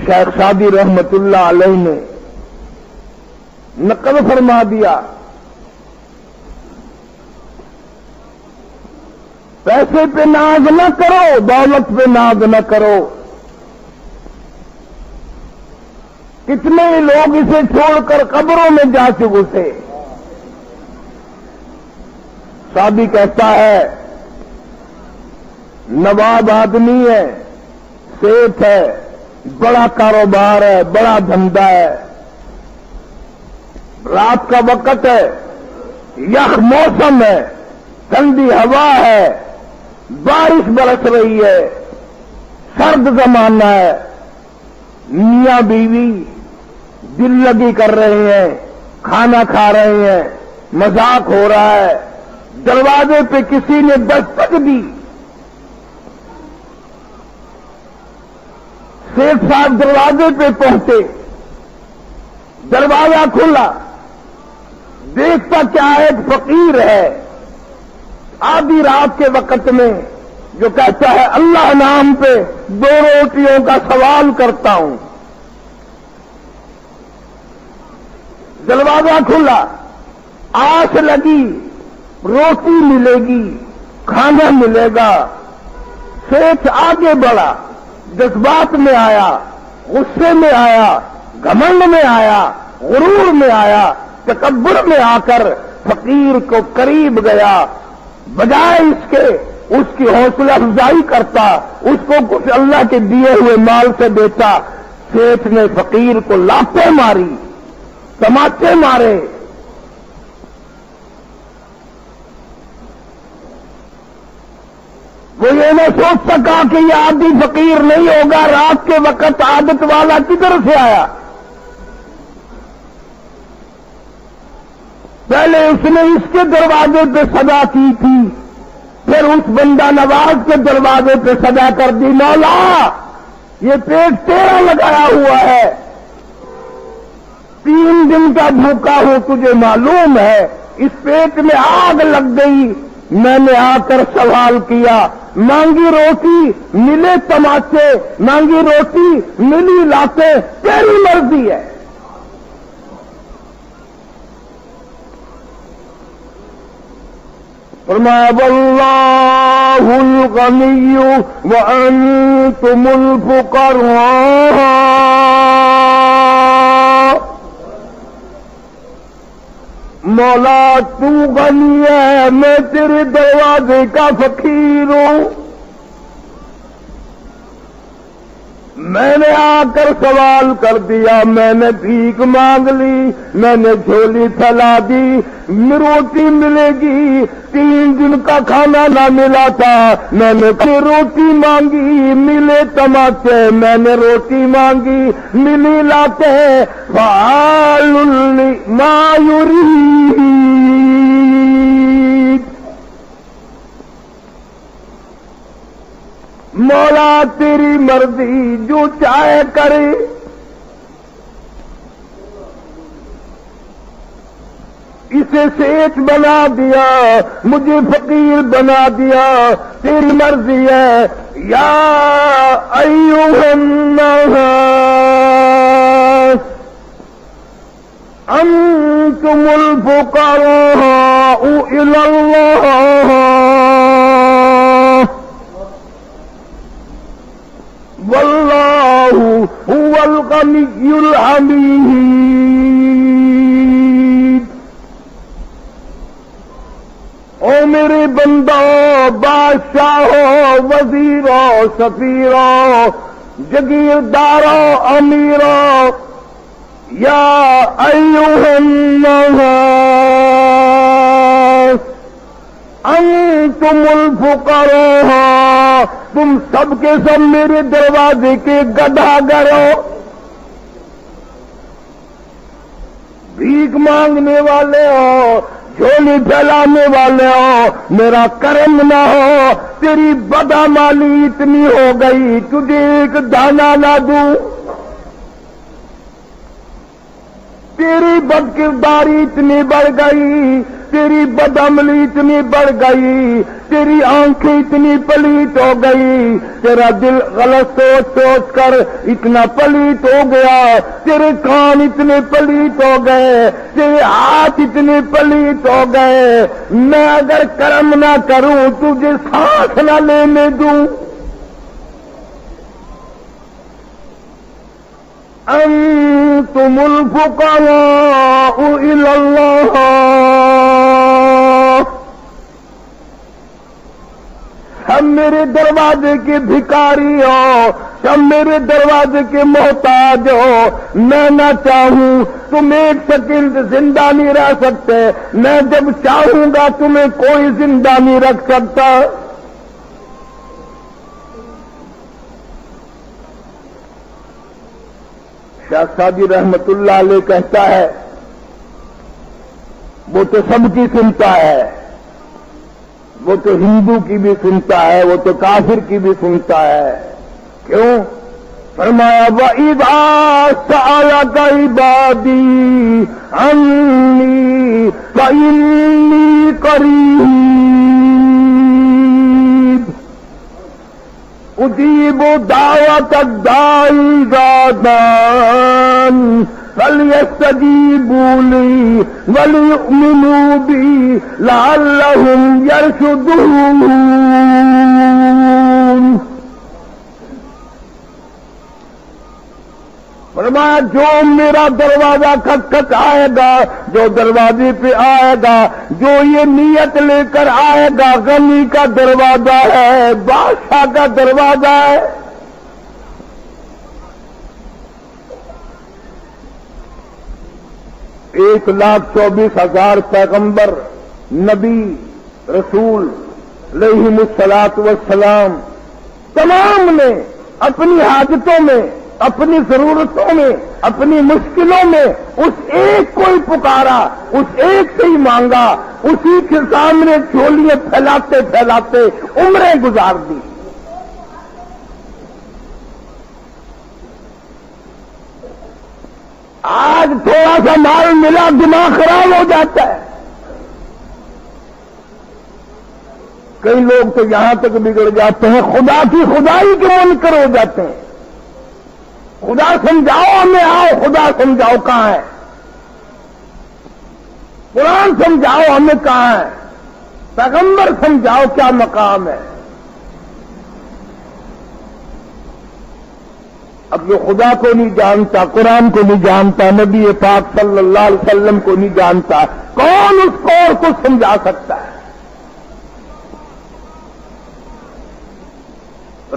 شیخ شادی رحمت اللہ علیہ نے نقل فرما دیا، پیسے پہ ناز نہ کرو، دولت پہ ناز نہ کرو۔ کتنے لوگ اسے چھوڑ کر قبروں میں جا چکے تھے۔ شادی کہتا ہے نواب آدمی ہے، سیٹ ہے، بڑا کاروبار ہے، بڑا دھندا ہے، رات کا وقت ہے، یخ موسم ہے، ٹھنڈی ہوا ہے، بارش برس رہی ہے، سرد زمانہ ہے، میاں بیوی دل لگی کر رہے ہیں، کھانا کھا رہے ہیں، مذاق ہو رہا ہے، دروازے پہ کسی نے دستک دی، سیٹھ صاحب دروازے پہ پہنچے، دروازہ کھلا، دیکھتا کیا ایک فقیر ہے آدھی رات کے وقت میں جو کہتا ہے اللہ نام پہ 2 روٹیوں کا سوال کرتا ہوں۔ دروازہ کھلا، آس لگی روٹی ملے گی، کھانا ملے گا۔ سیٹھ آگے بڑھا، جذبات میں آیا، غصے میں آیا، گھمنڈ میں آیا، غرور میں آیا، تکبر میں آ کر فقیر کو قریب گیا، بجائے اس کے اس کی حوصلہ افزائی کرتا، اس کو کچھ اللہ کے دیے ہوئے مال سے دیتا، سیٹھ نے فقیر کو لاپیں ماری، تماچے مارے۔ وہ یہ نہ سوچ سکا کہ یہ عادی فقیر نہیں ہوگا، رات کے وقت عادت والا کدھر سے آیا۔ پہلے اس نے اس کے دروازے پہ صدا کی تھی، پھر اس بندہ نواز کے دروازے پہ صدا کر دی، مولا یہ پیٹ تیرا لگایا ہوا ہے، 3 دن کا بھوکا ہوں، تجھے معلوم ہے، اس پیٹ میں آگ لگ گئی، میں نے آ کر سوال کیا، مانگی روٹی ملے تماچے، مانگی روٹی ملی لاتے، تیری مرضی ہے۔ فرمایا واللہ الغنی وانتم الفقراء، مولا تو غنی ہے، میں تیرے دروازے کا فقیر ہوں، میں نے آ کر سوال کر دیا، میں نے بھیک مانگ لی، میں نے جھولی پھیلا دی، روٹی ملے گی، 3 دن کا کھانا نہ ملا تھا، میں نے پھر روٹی مانگی، ملے تماچے، میں نے روٹی مانگی، ملی لاتے، فعال لما یرید، مولا تیری مرضی جو چاہے کرے۔ اسے سیٹ بنا دیا، مجھے فقیر بنا دیا، تیری مرضی ہے۔ یا ایھا الناس انتم الفقراء الی اللہ واللہ هو الغنی الحمید۔ او میرے بندو، بادشاہو، وزیرو، سفیرو، جگیردارو، امیرو، یا ایھا الناس انتم الفقراء، تم سب کے سب میرے دروازے کے گداگر ہو، بھیک مانگنے والے ہو، جھولی پھیلانے والے ہو، میرا کرم نہ ہو، تیری بدعمالی اتنی ہو گئی، تجھے ایک دانا نہ دوں، تیری بد کرداری اتنی بڑھ گئی، تیری بدعملی اتنی بڑھ گئی، تیری آنکھیں اتنی پلیت ہو گئی، تیرا دل غلط سوچ سوچ کر اتنا پلیت ہو گیا، تیرے کان اتنے پلیت ہو گئے، تیرے ہاتھ اتنے پلیت ہو گئے، میں اگر کرم نہ کروں تجھے سانس نہ لینے دوں۔ انتم الفقراء الى اللہ، سب میرے دروازے کے بھکاری ہو، سب میرے دروازے کے محتاج ہو، میں نہ چاہوں تم ایک سیکنڈ زندہ نہیں رہ سکتے، میں جب چاہوں گا تمہیں کوئی زندہ نہیں رکھ سکتا۔ شاہ سعدی رحمت اللہ علیہ کہتا ہے، وہ تو سب کی سنتا ہے، وہ تو ہندو کی بھی سنتا ہے، وہ تو کافر کی بھی سنتا ہے۔ کیوں؟ فرمایا وَإِذَا سَأَلَكَ عِبَادِي عَنِّي فَإِنِّي قَرِيبٌ اجیب دعوت الداعی اذا دعان فلیستجیبوا لی ولیؤمنوا بی لعلہم یرشدون۔ فرمایا جو میرا دروازہ کھٹکھٹ آئے گا، جو دروازے پہ آئے گا، جو یہ نیت لے کر آئے گا، غنی کا دروازہ ہے، بادشاہ کا دروازہ ہے، 1,24,000 پیغمبر، نبی، رسول علیہم الصلاۃ والسلام تمام نے اپنی حاجتوں میں، اپنی ضرورتوں میں، اپنی مشکلوں میں اس ایک کو ہی پکارا، اس ایک سے ہی مانگا، اسی کے سامنے جھولیاں پھیلاتے پھیلاتے عمریں گزار دی۔ آج تھوڑا سا مال ملا دماغ خراب ہو جاتا ہے، کئی لوگ تو یہاں تک بگڑ جاتے ہیں خدا کی خدائی کے منکر ہو جاتے ہیں۔ خدا سمجھاؤ ہمیں، آؤ خدا سمجھاؤ کہاں ہے، قرآن سمجھاؤ ہمیں کہاں ہے، پیغمبر سمجھاؤ کیا مقام ہے۔ اب جو خدا کو نہیں جانتا، قرآن کو نہیں جانتا، نبی پاک صلی اللہ علیہ وسلم کو نہیں جانتا، کون اس کو اور کو سمجھا سکتا ہے؟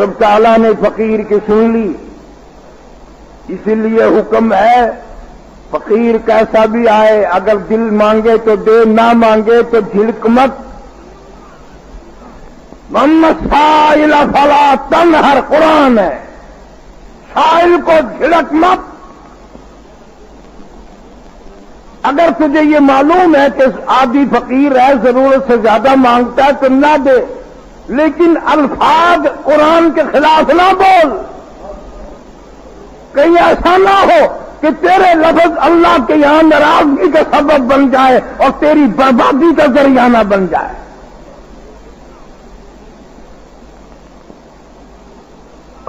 رب تعالیٰ نے فقیر کی سن لی، اسی لیے حکم ہے فقیر کیسا بھی آئے، اگر دل مانگے تو دے، نہ مانگے تو جھڑک مت۔ محمد سائل فلا تنہر، قرآن ہے، سائل کو جھڑک مت۔ اگر تجھے یہ معلوم ہے کہ آدھی فقیر ہے، ضرورت سے زیادہ مانگتا ہے تو نہ دے، لیکن الفاظ قرآن کے خلاف نہ بول، کہیں ایسا نہ ہو کہ تیرے لفظ اللہ کے یہاں ناراضگی کا سبب بن جائے اور تیری بربادی کا ذریعہ نہ بن جائے۔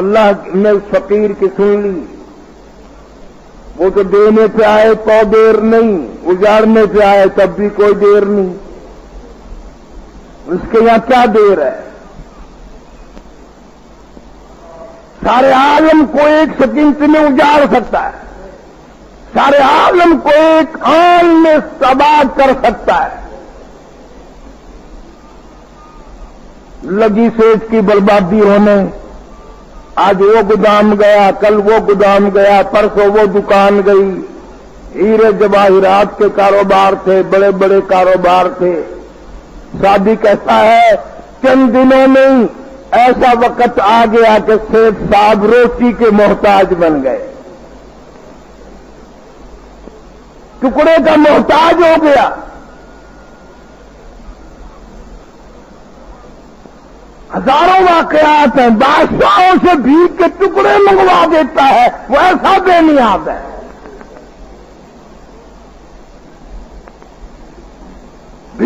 اللہ نے اس فقیر کی سن لی، وہ تو دینے پہ آئے تو دیر نہیں، اجاڑنے پہ آئے تب بھی کوئی دیر نہیں، اس کے یہاں کیا دیر ہے؟ سارے عالم کو ایک سیکنڈ میں اجاڑ سکتا ہے، سارے عالم کو ایک آن میں تباہ کر سکتا ہے۔ لگی سیج کی بربادی ہونے، آج وہ گودام گیا، کل وہ گودام گیا، پرسوں وہ دکان گئی، ہیرے جواہرات کے کاروبار تھے، بڑے بڑے کاروبار تھے۔ شادی کہتا ہے چند دنوں میں ایسا وقت آ گیا کہ سیٹھ صاحب روٹی کے محتاج بن گئے، ٹکڑے کا محتاج ہو گیا۔ ہزاروں واقعات ہیں، بادشاہوں سے بھیک کے ٹکڑے منگوا دیتا ہے، وہ ایسا بے نیاز ہے۔